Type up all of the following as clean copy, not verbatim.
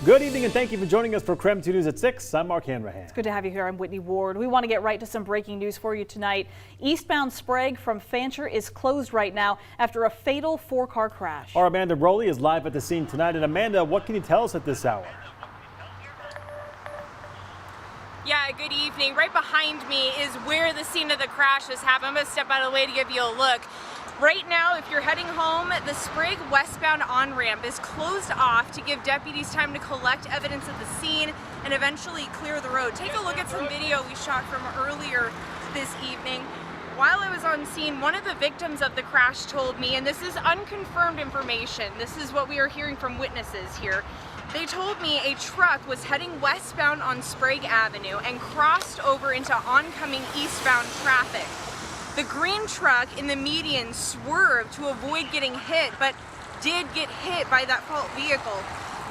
Good evening and thank you for joining us for KREM 2 News at 6. I'm Mark Hanrahan. It's good to have you here. I'm Whitney Ward. We want to get right to some breaking news for you tonight. Eastbound Sprague from Fancher is closed right now after a fatal four-car crash. Our Amanda Rowley is live at the scene tonight. And Amanda, what can you tell us at this hour? Yeah, good evening. Right behind me is where the scene of the crash has happened. I'm going to step out of the way to give you a look. Right now, if you're heading home, the Sprague westbound on-ramp is closed off to give deputies time to collect evidence of the scene and eventually clear the road. Take a look at some video we shot from earlier this evening. While I was on scene, one of the victims of the crash told me, and this is unconfirmed information, this is what we are hearing from witnesses here. They told me a truck was heading westbound on Sprague Avenue and crossed over into oncoming eastbound traffic. The green truck in the median swerved to avoid getting hit, but did get hit by that fault vehicle.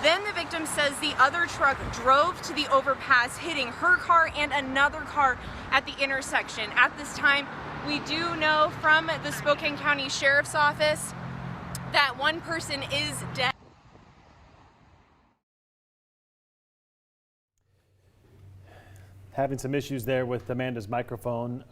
Then the victim says the other truck drove to the overpass, hitting her car and another car at the intersection. At this time, we do know from the Spokane County Sheriff's Office that one person is dead. Having some issues there with Amanda's microphone.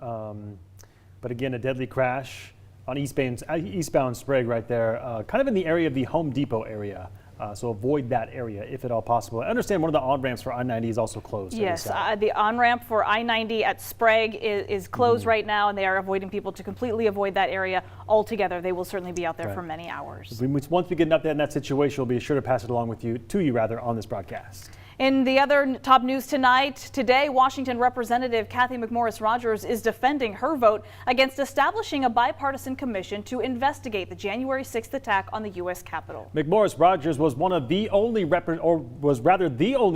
But again, a deadly crash on eastbound Sprague right there, kind of in the area of the Home Depot area. So avoid that area if at all possible. I understand one of the on-ramps for I-90 is also closed. Yes, the on-ramp for I-90 at Sprague is closed right now, and they are avoiding people to completely avoid that area altogether. They will certainly be out there for many hours. Once we get an update on that situation, we'll be sure to pass it along to you on this broadcast. In the other top news tonight, today, Washington Representative Cathy McMorris Rodgers is defending her vote against establishing a bipartisan commission to investigate the January 6th attack on the U.S. Capitol. McMorris Rodgers was the only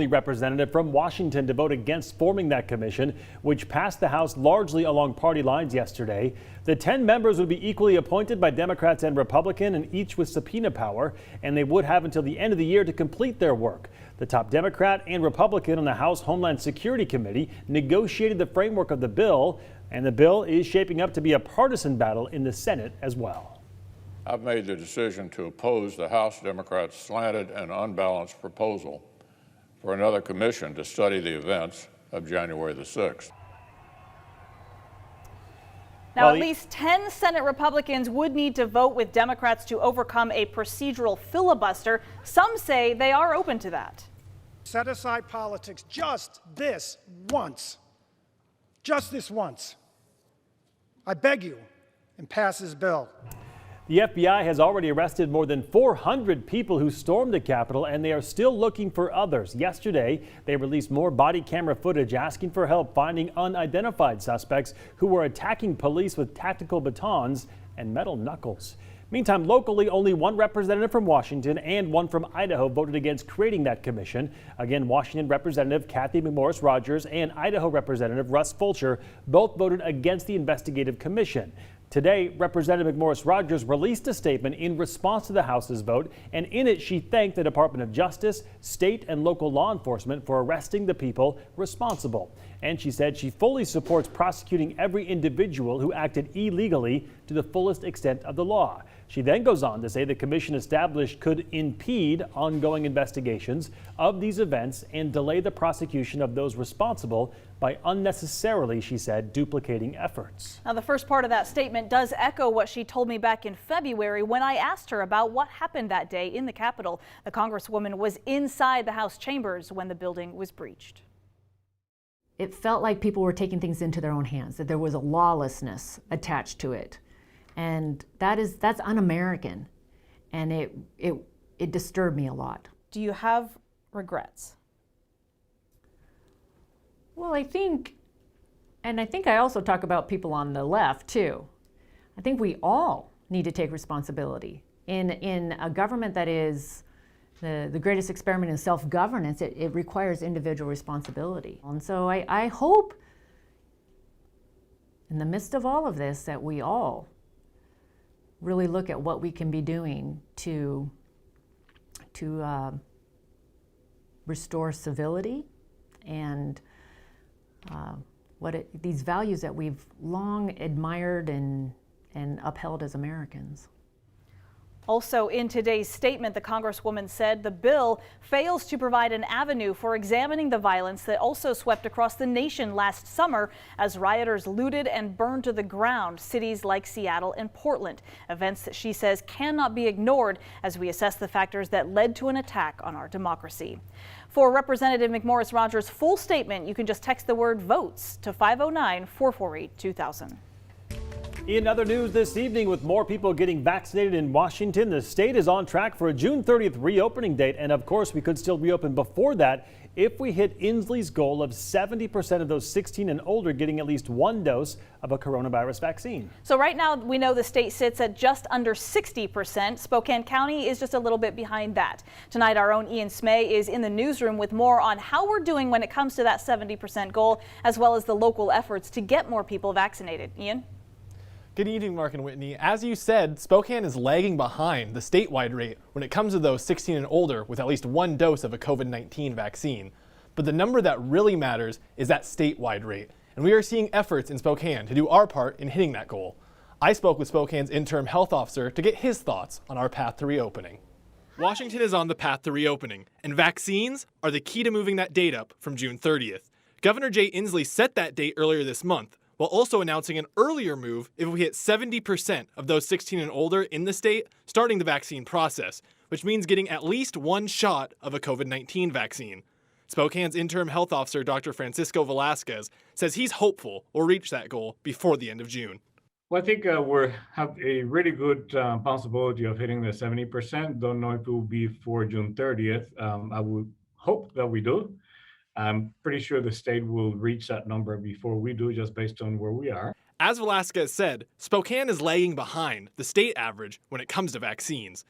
representative from Washington to vote against forming that commission, which passed the House largely along party lines yesterday. The 10 members would be equally appointed by Democrats and Republicans, and each with subpoena power, and they would have until the end of the year to complete their work. The top Democrat and Republican on the House Homeland Security Committee negotiated the framework of the bill, and the bill is shaping up to be a partisan battle in the Senate as well. I've made the decision to oppose the House Democrats' slanted and unbalanced proposal for another commission to study the events of January the 6th. Now, at least 10 Senate Republicans would need to vote with Democrats to overcome a procedural filibuster. Some say they are open to that. Set aside politics just this once. Just this once. I beg you, and pass this bill. The FBI has already arrested more than 400 people who stormed the Capitol, and they are still looking for others. Yesterday, they released more body camera footage asking for help finding unidentified suspects who were attacking police with tactical batons and metal knuckles. Meantime, locally, only one representative from Washington and one from Idaho voted against creating that commission. Again, Washington Representative Cathy McMorris Rodgers and Idaho Representative Russ Fulcher both voted against the investigative commission. Today, Representative McMorris Rodgers released a statement in response to the House's vote, and in it she thanked the Department of Justice, state and local law enforcement for arresting the people responsible. And she said she fully supports prosecuting every individual who acted illegally to the fullest extent of the law. She then goes on to say the commission established could impede ongoing investigations of these events and delay the prosecution of those responsible by unnecessarily, she said, duplicating efforts. Now, the first part of that statement does echo what she told me back in February when I asked her about what happened that day in the Capitol. The Congresswoman was inside the House chambers when the building was breached. It felt like people were taking things into their own hands, that there was a lawlessness attached to it. And that's un-American, and it disturbed me a lot. Do you have regrets? Well, I think I also talk about people on the left too. I think we all need to take responsibility. In a government that is the greatest experiment in self-governance, it requires individual responsibility. And so I hope in the midst of all of this that we all really look at what we can be doing to restore civility and these values that we've long admired and upheld as Americans. Also in today's statement, the Congresswoman said the bill fails to provide an avenue for examining the violence that also swept across the nation last summer as rioters looted and burned to the ground cities like Seattle and Portland. Events that she says cannot be ignored as we assess the factors that led to an attack on our democracy. For Representative McMorris Rodgers' full statement, you can just text the word VOTES to 509-448-2000. In other news this evening, with more people getting vaccinated in Washington, the state is on track for a June 30th reopening date. And of course, we could still reopen before that if we hit Inslee's goal of 70% of those 16 and older getting at least one dose of a coronavirus vaccine. So right now we know the state sits at just under 60%. Spokane County is just a little bit behind that. Tonight, our own Ian Smay is in the newsroom with more on how we're doing when it comes to that 70% goal, as well as the local efforts to get more people vaccinated. Ian? Good evening, Mark and Whitney. As you said, Spokane is lagging behind the statewide rate when it comes to those 16 and older with at least one dose of a COVID-19 vaccine. But the number that really matters is that statewide rate, and we are seeing efforts in Spokane to do our part in hitting that goal. I spoke with Spokane's interim health officer to get his thoughts on our path to reopening. Washington is on the path to reopening, and vaccines are the key to moving that date up from June 30th. Governor Jay Inslee set that date earlier this month, while also announcing an earlier move if we hit 70% of those 16 and older in the state starting the vaccine process, which means getting at least one shot of a COVID-19 vaccine. Spokane's interim health officer, Dr. Francisco Velasquez, says he's hopeful we'll reach that goal before the end of June. Well, I think we have a really good possibility of hitting the 70%. Don't know if it will be for June 30th. I would hope that we do. I'm pretty sure the state will reach that number before we do, just based on where we are. As Velasquez said, Spokane is lagging behind the state average when it comes to vaccines.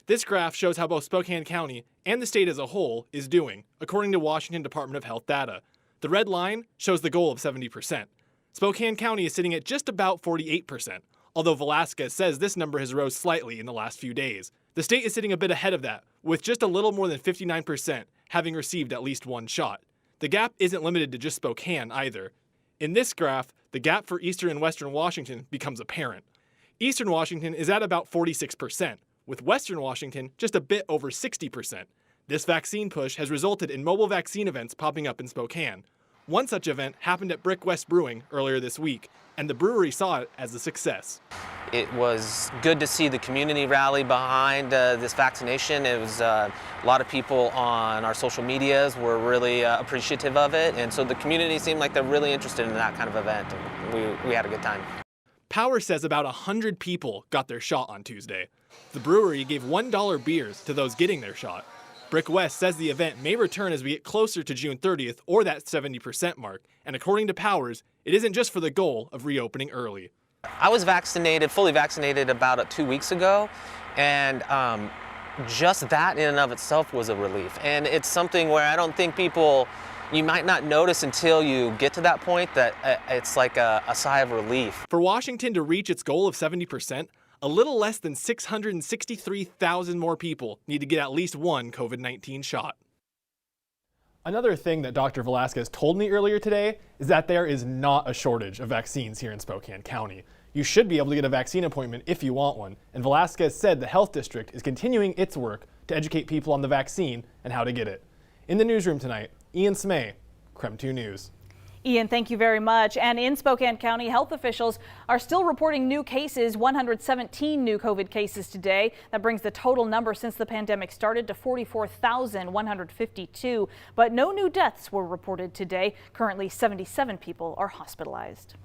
This graph shows how both Spokane County and the state as a whole is doing, according to Washington Department of Health data. The red line shows the goal of 70%. Spokane County is sitting at just about 48%, although Velasquez says this number has rose slightly in the last few days. The state is sitting a bit ahead of that, with just a little more than 59% having received at least one shot. The gap isn't limited to just Spokane either. In this graph, the gap for Eastern and Western Washington becomes apparent. Eastern Washington is at about 46%, with Western Washington just a bit over 60%. This vaccine push has resulted in mobile vaccine events popping up in Spokane. One such event happened at Brick West Brewing earlier this week, and the brewery saw it as a success. It was good to see the community rally behind this vaccination. It was a lot of people on our social medias were really appreciative of it, and so the community seemed like they're really interested in that kind of event. And we had a good time. Power says about 100 people got their shot on Tuesday. The brewery gave $1 beers to those getting their shot. Brick West says the event may return as we get closer to June 30th or that 70% mark, and according to Powers, it isn't just for the goal of reopening early. I was vaccinated, fully vaccinated about 2 weeks ago, and just that in and of itself was a relief. And it's something where I don't think you might not notice until you get to that point that it's like a sigh of relief. For Washington to reach its goal of 70%, a little less than 663,000 more people need to get at least one COVID-19 shot. Another thing that Dr. Velasquez told me earlier today is that there is not a shortage of vaccines here in Spokane County. You should be able to get a vaccine appointment if you want one, and Velasquez said the health district is continuing its work to educate people on the vaccine and how to get it. In the newsroom tonight, Ian Smay, KREM 2 News. Ian, thank you very much. And in Spokane County, health officials are still reporting new cases, 117 new COVID cases today. That brings the total number since the pandemic started to 44,152. But no new deaths were reported today. Currently, 77 people are hospitalized.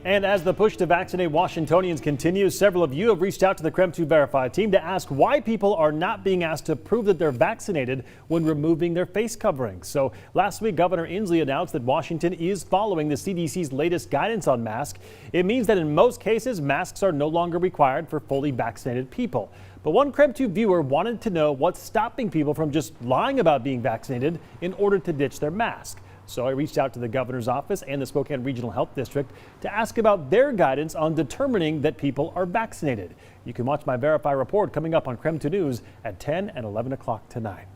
And as the push to vaccinate Washingtonians continues, several of you have reached out to the KREM 2 Verify team to ask why people are not being asked to prove that they're vaccinated when removing their face coverings. So last week, Governor Inslee announced that Washington is following the CDC's latest guidance on masks. It means that in most cases, masks are no longer required for fully vaccinated people. But one KREM 2 viewer wanted to know what's stopping people from just lying about being vaccinated in order to ditch their mask. So I reached out to the governor's office and the Spokane Regional Health District to ask about their guidance on determining that people are vaccinated. You can watch my Verify report coming up on KREM 2 News at 10 and 11 o'clock tonight.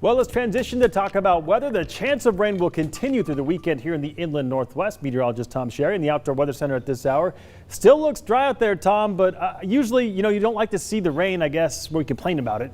Well, let's transition to talk about whether the chance of rain will continue through the weekend here in the inland Northwest. Meteorologist Tom Sherry in the Outdoor Weather Center at this hour. Still looks dry out there, Tom, but usually, you don't like to see the rain, I guess, where we complain about it,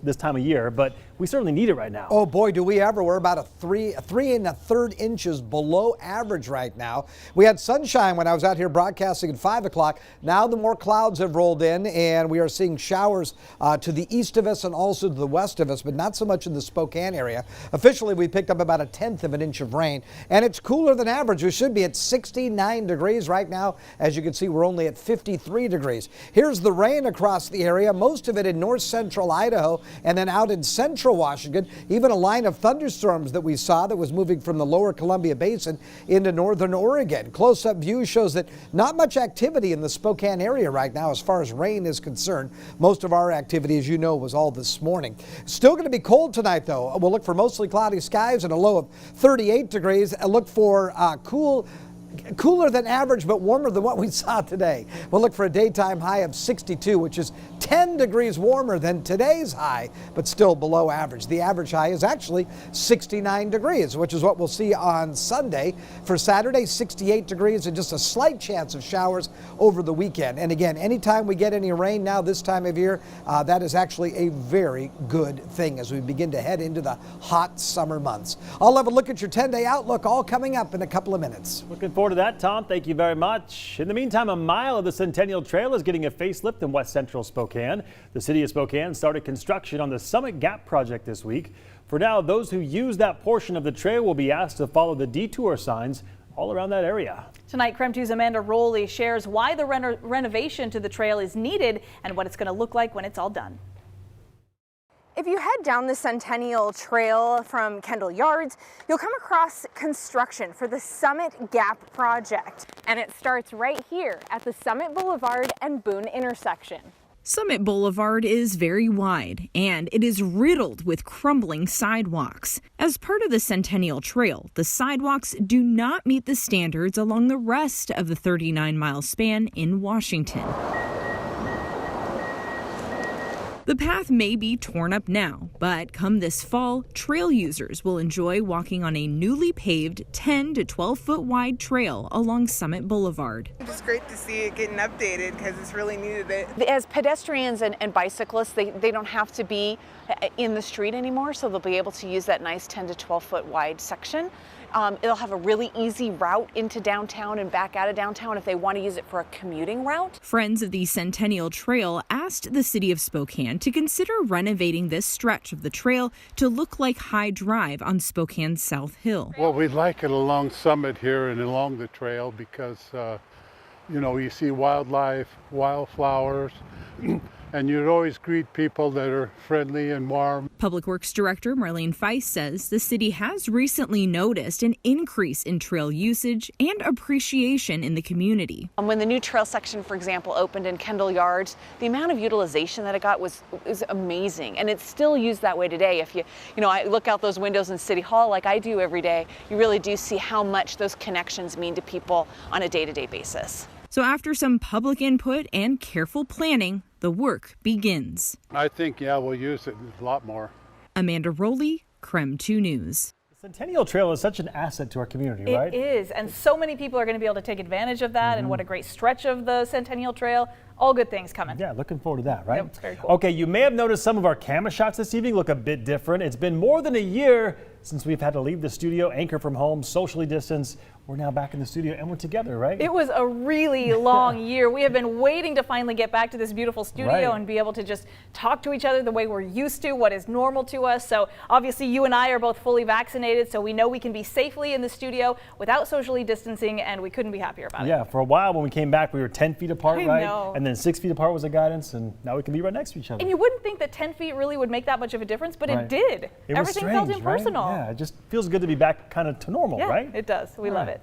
this time of year, but we certainly need it right now. Oh boy, do we ever. We're about a 3 1/3 inches below average right now. We had sunshine when I was out here broadcasting at 5 o'clock. Now the more clouds have rolled in and we are seeing showers to the east of us and also to the west of us, but not so much in the Spokane area. Officially, we picked up about 1/10 of an inch of rain, and it's cooler than average. We should be at 69 degrees right now. As you can see, we're only at 53 degrees. Here's the rain across the area, most of it in north central Idaho and then out in central Washington. Even a line of thunderstorms that we saw that was moving from the lower Columbia Basin into northern Oregon. Close-up view shows that not much activity in the Spokane area right now as far as rain is concerned. Most of our activity, as you know, was all this morning. Still going to be cold tonight, though. We'll look for mostly cloudy skies and a low of 38 degrees. I look for cooler than average, but warmer than what we saw today. We'll look for a daytime high of 62, which is 10 degrees warmer than today's high, but still below average. The average high is actually 69 degrees, which is what we'll see on Sunday. For Saturday, 68 degrees and just a slight chance of showers over the weekend. And again, anytime we get any rain now this time of year, that is actually a very good thing as we begin to head into the hot summer months. I'll have a look at your 10-day outlook, all coming up in a couple of minutes. Looking forward to that, Tom. Thank you very much. In the meantime, a mile of the Centennial Trail is getting a facelift in west central Spokane. The city of Spokane started construction on the Summit Gap project this week. For now, those who use that portion of the trail will be asked to follow the detour signs all around that area. Tonight, KREM 2's Amanda Rowley shares why the renovation to the trail is needed and what it's going to look like when it's all done. If you head down the Centennial Trail from Kendall Yards, you'll come across construction for the Summit Gap project. And it starts right here at the Summit Boulevard and Boone intersection. Summit Boulevard is very wide, and it is riddled with crumbling sidewalks. As part of the Centennial Trail, the sidewalks do not meet the standards along the rest of the 39-mile span in Washington. The path may be torn up now, but come this fall, trail users will enjoy walking on a newly paved 10 to 12 foot wide trail along Summit Boulevard. It's just great to see it getting updated because it's really needed it. As pedestrians and bicyclists, they don't have to be in the street anymore, so they'll be able to use that nice 10 to 12 foot wide section. It'll have a really easy route into downtown and back out of downtown if they want to use it for a commuting route. Friends of the Centennial Trail asked the city of Spokane to consider renovating this stretch of the trail to look like High Drive on Spokane's South Hill. Well, we'd like it along Summit here and along the trail because, you see wildlife, wildflowers, and you'd always greet people that are friendly and warm. Public Works Director Marlene Feist says the city has recently noticed an increase in trail usage and appreciation in the community. When the new trail section, for example, opened in Kendall Yards, the amount of utilization that it got was amazing, and it's still used that way today. If I look out those windows in City Hall like I do every day, you really do see how much those connections mean to people on a day-to-day basis. So after some public input and careful planning, the work begins. I think, we'll use it a lot more. Amanda Rowley, KREM 2 News. The Centennial Trail is such an asset to our community, right? It is, and so many people are going to be able to take advantage of that, and what a great stretch of the Centennial Trail. All good things coming. Yeah, looking forward to that, right? Yep, it's very cool. Okay, you may have noticed some of our camera shots this evening look a bit different. It's been more than a year since we've had to leave the studio, anchor from home, socially distance. We're now back in the studio and we're together, right? It was a really long year. We have been waiting to finally get back to this beautiful studio and be able to just talk to each other the way we're used to, what is normal to us. So obviously you and I are both fully vaccinated, so we know we can be safely in the studio without socially distancing, and we couldn't be happier about it. Yeah, for a while when we came back, we were 10 feet apart, I know. And then 6 feet apart was the guidance, and now we can be right next to each other. And you wouldn't think that 10 feet really would make that much of a difference, but it did. Everything felt impersonal. Right? Yeah, it just feels good to be back kind of to normal, right? Yeah, it does. We love it.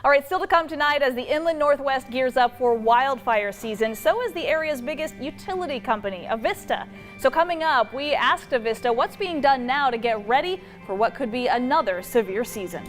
All right, still to come tonight as the Inland Northwest gears up for wildfire season, so is the area's biggest utility company, Avista. So coming up, we asked Avista what's being done now to get ready for what could be another severe season.